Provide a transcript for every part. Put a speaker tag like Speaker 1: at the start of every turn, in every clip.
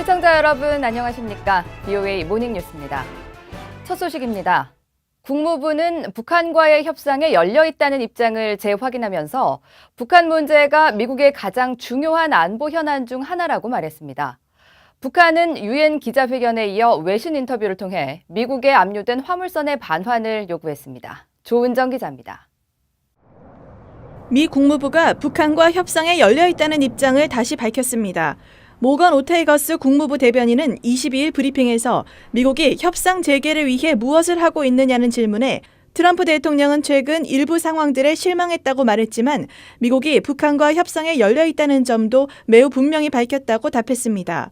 Speaker 1: 시청자 여러분 안녕하십니까? VOA 모닝뉴스입니다. 첫 소식입니다. 국무부는 북한과의 협상에 열려 있다는 입장을 재확인하면서 북한 문제가 미국의 가장 중요한 안보 현안 중 하나라고 말했습니다. 북한은 유엔 기자회견에 이어 외신 인터뷰를 통해 미국에 압류된 화물선의 반환을 요구했습니다. 조은정 기자입니다.
Speaker 2: 미 국무부가 북한과 협상에 열려 있다는 입장을 다시 밝혔습니다. 모건 오테이거스 국무부 대변인은 22일 브리핑에서 미국이 협상 재개를 위해 무엇을 하고 있느냐는 질문에 트럼프 대통령은 최근 일부 상황들에 실망했다고 말했지만 미국이 북한과 협상에 열려 있다는 점도 매우 분명히 밝혔다고 답했습니다.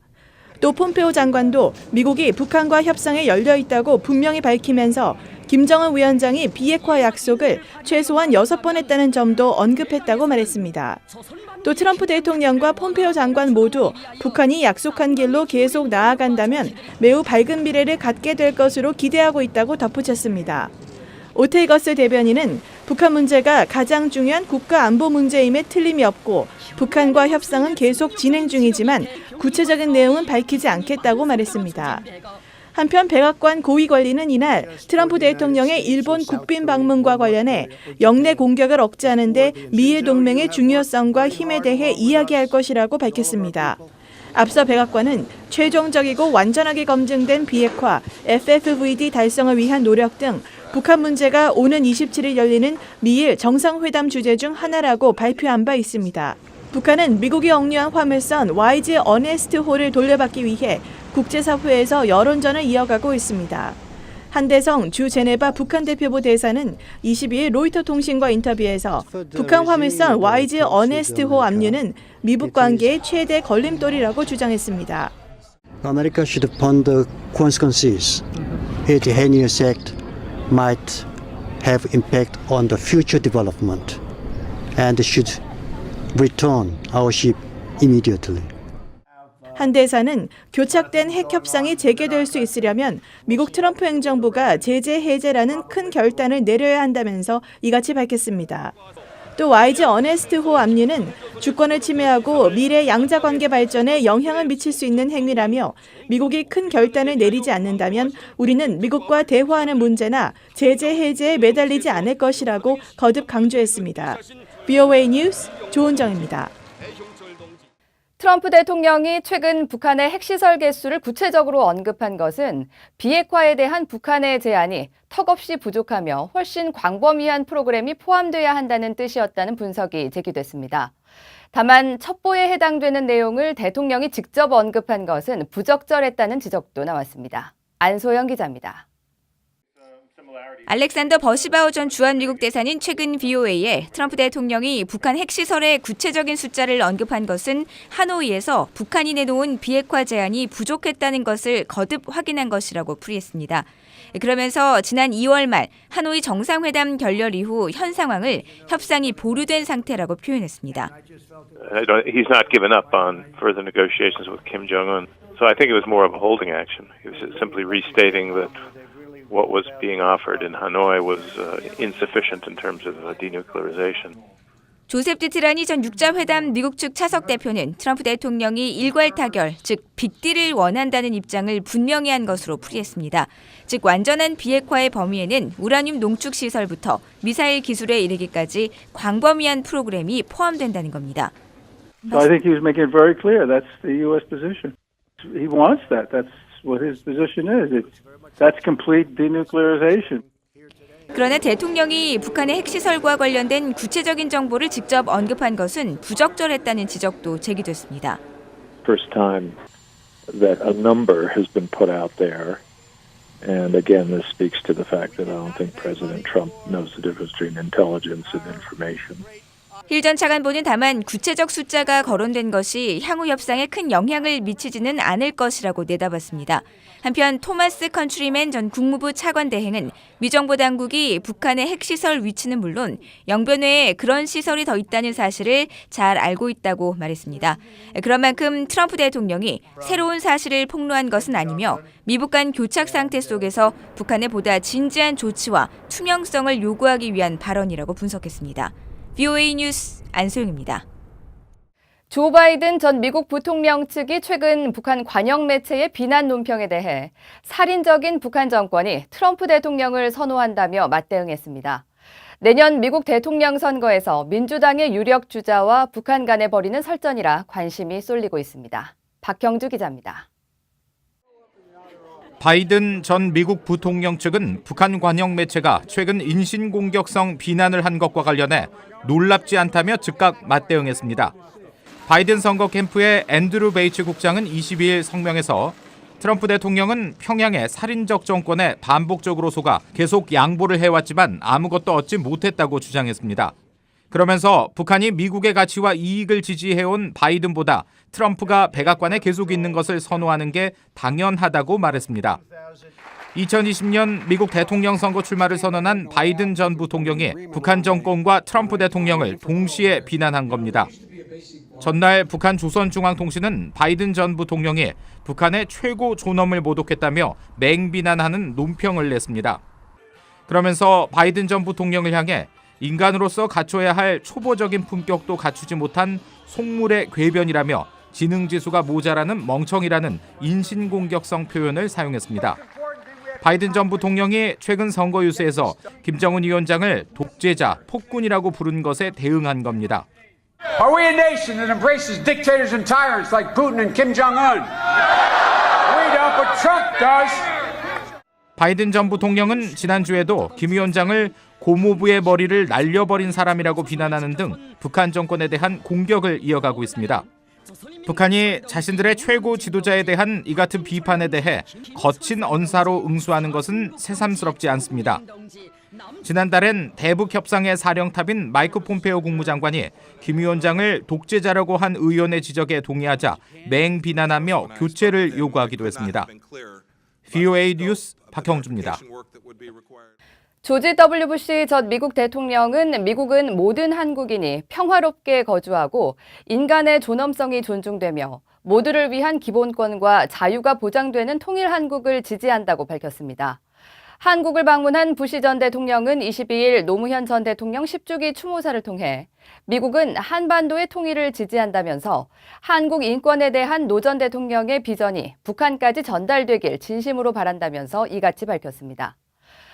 Speaker 2: 또 폼페오 장관도 미국이 북한과 협상에 열려 있다고 분명히 밝히면서 김정은 위원장이 비핵화 약속을 최소한 6번 했다는 점도 언급했다고 말했습니다. 또 트럼프 대통령과 폼페오 장관 모두 북한이 약속한 길로 계속 나아간다면 매우 밝은 미래를 갖게 될 것으로 기대하고 있다고 덧붙였습니다. 오테이거스 대변인은 북한 문제가 가장 중요한 국가 안보 문제임에 틀림이 없고 북한과 협상은 계속 진행 중이지만 구체적인 내용은 밝히지 않겠다고 말했습니다. 한편 백악관 고위 관리는 이날 트럼프 대통령의 일본 국빈 방문과 관련해 영내 공격을 억제하는 데 미일 동맹의 중요성과 힘에 대해 이야기할 것이라고 밝혔습니다. 앞서 백악관은 최종적이고 완전하게 검증된 비핵화, FFVD 달성을 위한 노력 등 북한 문제가 오는 27일 열리는 미일 정상회담 주제 중 하나라고 발표한 바 있습니다. 북한은 미국이 억류한 화물선 YG 어네스트호를 돌려받기 위해 국제사회에서 여론전을 이어가고 있습니다. 한대성 주 제네바 북한 대표부 대사는 22일 로이터 통신과 인터뷰에서 북한 화물선 YG 어네스트호 압류는 미북 관계의 최대 걸림돌이라고 주장했습니다.
Speaker 3: America should ponder consequences. Its heinous act might have impact on the future development and should return our ship immediately.
Speaker 2: 한 대사는 교착된 핵 협상이 재개될 수 있으려면 미국 트럼프 행정부가 제재 해제라는 큰 결단을 내려야 한다면서 이같이 밝혔습니다. 또 YG 어네스트호 압류는 주권을 침해하고 미래 양자관계 발전에 영향을 미칠 수 있는 행위라며 미국이 큰 결단을 내리지 않는다면 우리는 미국과 대화하는 문제나 제재 해제에 매달리지 않을 것이라고 거듭 강조했습니다. VOA 뉴스 조은정입니다.
Speaker 1: 트럼프 대통령이 최근 북한의 핵시설 개수를 구체적으로 언급한 것은 비핵화에 대한 북한의 제안이 턱없이 부족하며 훨씬 광범위한 프로그램이 포함돼야 한다는 뜻이었다는 분석이 제기됐습니다. 다만 첩보에 해당되는 내용을 대통령이 직접 언급한 것은 부적절했다는 지적도 나왔습니다. 안소영 기자입니다.
Speaker 4: 알렉산더 버시바우 전 주한미국 대사는 최근 VOA에 트럼프 대통령이 북한 핵시설의 구체적인 숫자를 언급한 것은 하노이에서 북한이 내놓은 비핵화 제안이 부족했다는 것을 거듭 확인한 것이라고 풀이했습니다. 그러면서 지난 2월 말 하노이 정상회담 결렬 이후 현 상황을 협상이 보류된 상태라고 표현했습니다.
Speaker 5: He's not given up on further negotiations with Kim Jong-un. So I think it was more of a holding action. He was simply restating that what was being offered in Hanoi was insufficient in terms of denuclearization.
Speaker 4: 조셉 디트라니 전 육자회담 미국 측 차석 대표는 트럼프 대통령이 일괄 타결, 즉 빅딜을 원한다는 입장을 분명히 한 것으로 풀이했습니다. 즉 완전한 비핵화의 범위에는 우라늄 농축 시설부터 미사일 기술에 이르기까지 광범위한 프로그램이 포함된다는 겁니다.
Speaker 6: So I think he was making it very clear that's the U.S. position. He wants that. That's what his position is. That's complete denuclearization.
Speaker 4: 그러나 대통령이 북한의 핵시설과 관련된 구체적인 정보를 직접 언급한 것은 부적절했다는 지적도 제기됐습니다.
Speaker 7: First time that a number has been put out there. And again, this speaks to the fact that I don't think President Trump knows the difference between intelligence and information.
Speaker 4: 힐 전 차관보는 다만 구체적 숫자가 거론된 것이 향후 협상에 큰 영향을 미치지는 않을 것이라고 내다봤습니다. 한편 토마스 컨트리맨 전 국무부 차관 대행은 미 정부 당국이 북한의 핵시설 위치는 물론 영변회에 그런 시설이 더 있다는 사실을 잘 알고 있다고 말했습니다. 그런 만큼 트럼프 대통령이 새로운 사실을 폭로한 것은 아니며 미북 간 교착 상태 속에서 북한의 보다 진지한 조치와 투명성을 요구하기 위한 발언이라고 분석했습니다. VOA 뉴스 안소영입니다.
Speaker 1: 조 바이든 전 미국 부통령 측이 최근 북한 관영 매체의 비난 논평에 대해 살인적인 북한 정권이 트럼프 대통령을 선호한다며 맞대응했습니다. 내년 미국 대통령 선거에서 민주당의 유력 주자와 북한 간에 벌이는 설전이라 관심이 쏠리고 있습니다. 박형주 기자입니다.
Speaker 8: 바이든 전 미국 부통령 측은 북한 관영 매체가 최근 인신공격성 비난을 한 것과 관련해 놀랍지 않다며 즉각 맞대응했습니다. 바이든 선거 캠프의 앤드루 베이츠 국장은 22일 성명에서 트럼프 대통령은 평양의 살인적 정권에 반복적으로 속아 계속 양보를 해왔지만 아무것도 얻지 못했다고 주장했습니다. 그러면서 북한이 미국의 가치와 이익을 지지해온 바이든보다 트럼프가 백악관에 계속 있는 것을 선호하는 게 당연하다고 말했습니다. 2020년 미국 대통령 선거 출마를 선언한 바이든 전 부통령이 북한 정권과 트럼프 대통령을 동시에 비난한 겁니다. 전날 북한 조선중앙통신은 바이든 전 부통령이 북한의 최고 존엄을 모독했다며 맹비난하는 논평을 냈습니다. 그러면서 바이든 전 부통령을 향해 인간으로서 갖춰야 할 초보적인 품격도 갖추지 못한 속물의 궤변이라며 지능지수가 모자라는 멍청이라는 인신공격성 표현을 사용했습니다. 바이든 전 부통령이 최근 선거 유세에서 김정은 위원장을 독재자, 폭군이라고 부른 것에 대응한 겁니다.
Speaker 9: Are we a nation that embraces dictators and tyrants like Putin and Kim Jong-un? We don't, but Trump does.
Speaker 8: 바이든 전 부통령은 지난주에도 김 위원장을 고모부의 머리를 날려버린 사람이라고 비난하는 등 북한 정권에 대한 공격을 이어가고 있습니다. 북한이 자신들의 최고 지도자에 대한 이 같은 비판에 대해 거친 언사로 응수하는 것은 새삼스럽지 않습니다. 지난달엔 대북 협상의 사령탑인 마이크 폼페오 국무장관이 김 위원장을 독재자라고 한 의원의 지적에 동의하자 맹비난하며 교체를 요구하기도 했습니다. VOA 뉴스 박형주입니다.
Speaker 1: 조지 W. 부시 전 미국 대통령은 미국은 모든 한국인이 평화롭게 거주하고 인간의 존엄성이 존중되며 모두를 위한 기본권과 자유가 보장되는 통일 한국을 지지한다고 밝혔습니다. 한국을 방문한 부시 전 대통령은 22일 노무현 전 대통령 10주기 추모사를 통해 미국은 한반도의 통일을 지지한다면서 한국 인권에 대한 노 전 대통령의 비전이 북한까지 전달되길 진심으로 바란다면서 이같이 밝혔습니다.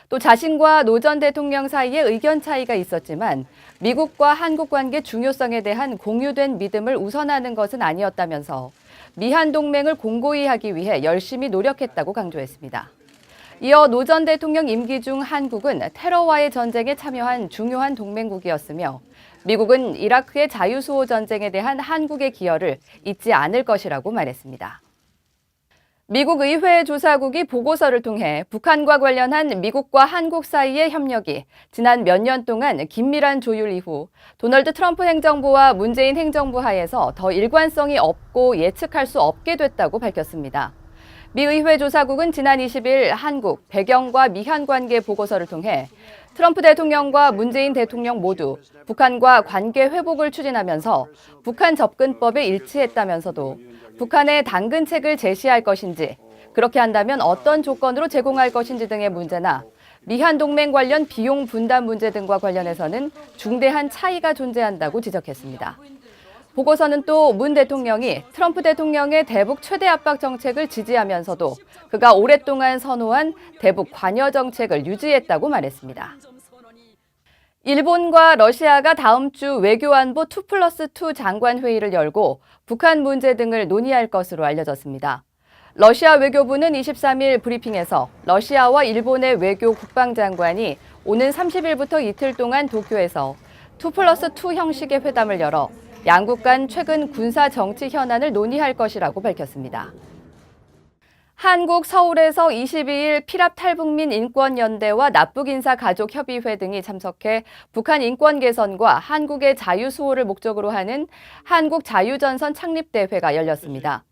Speaker 1: 또 자신과 노 전 대통령 사이에 의견 차이가 있었지만 미국과 한국 관계 중요성에 대한 공유된 믿음을 우선하는 것은 아니었다면서 미한 동맹을 공고히 하기 위해 열심히 노력했다고 강조했습니다. 이어 노 전 대통령 임기 중 한국은 테러와의 전쟁에 참여한 중요한 동맹국이었으며 미국은 이라크의 자유수호 전쟁에 대한 한국의 기여를 잊지 않을 것이라고 말했습니다. 미국 의회 조사국이 보고서를 통해 북한과 관련한 미국과 한국 사이의 협력이 지난 몇 년 동안 긴밀한 조율 이후 도널드 트럼프 행정부와 문재인 행정부 하에서 더 일관성이 없고 예측할 수 없게 됐다고 밝혔습니다. 미 의회 조사국은 지난 20일 한국, 백영과 미한 관계 보고서를 통해 트럼프 대통령과 문재인 대통령 모두 북한과 관계 회복을 추진하면서 북한 접근법에 일치했다면서도 북한에 당근책을 제시할 것인지, 그렇게 한다면 어떤 조건으로 제공할 것인지 등의 문제나 미한 동맹 관련 비용 분담 문제 등과 관련해서는 중대한 차이가 존재한다고 지적했습니다. 보고서는 또 문 대통령이 트럼프 대통령의 대북 최대 압박 정책을 지지하면서도 그가 오랫동안 선호한 대북 관여 정책을 유지했다고 말했습니다. 일본과 러시아가 다음 주 외교안보 2+2 장관 회의를 열고 북한 문제 등을 논의할 것으로 알려졌습니다. 러시아 외교부는 23일 브리핑에서 러시아와 일본의 외교 국방장관이 오는 30일부터 이틀 동안 도쿄에서 2+2 형식의 회담을 열어 양국 간 최근 군사 정치 현안을 논의할 것이라고 밝혔습니다. 한국 서울에서 22일 피랍 탈북민 인권연대와 납북인사가족협의회 등이 참석해 북한 인권 개선과 한국의 자유수호를 목적으로 하는 한국자유전선 창립대회가 열렸습니다.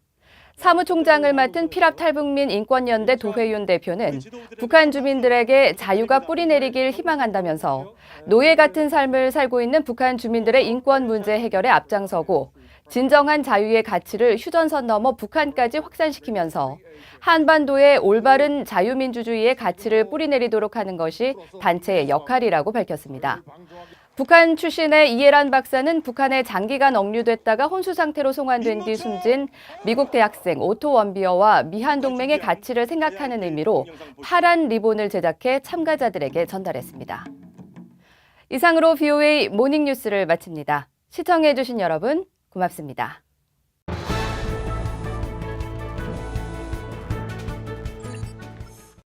Speaker 1: 사무총장을 맡은 피랍 탈북민 인권연대 도회윤 대표는 북한 주민들에게 자유가 뿌리내리길 희망한다면서 노예 같은 삶을 살고 있는 북한 주민들의 인권 문제 해결에 앞장서고 진정한 자유의 가치를 휴전선 넘어 북한까지 확산시키면서 한반도의 올바른 자유민주주의의 가치를 뿌리내리도록 하는 것이 단체의 역할이라고 밝혔습니다. 북한 출신의 이해란 박사는 북한에 장기간 억류됐다가 혼수 상태로 송환된 뒤 숨진 미국 대학생 오토 원비어와 미한 동맹의 가치를 생각하는 의미로 파란 리본을 제작해 참가자들에게 전달했습니다. 이상으로 VOA 모닝뉴스를 마칩니다. 시청해주신 여러분 고맙습니다.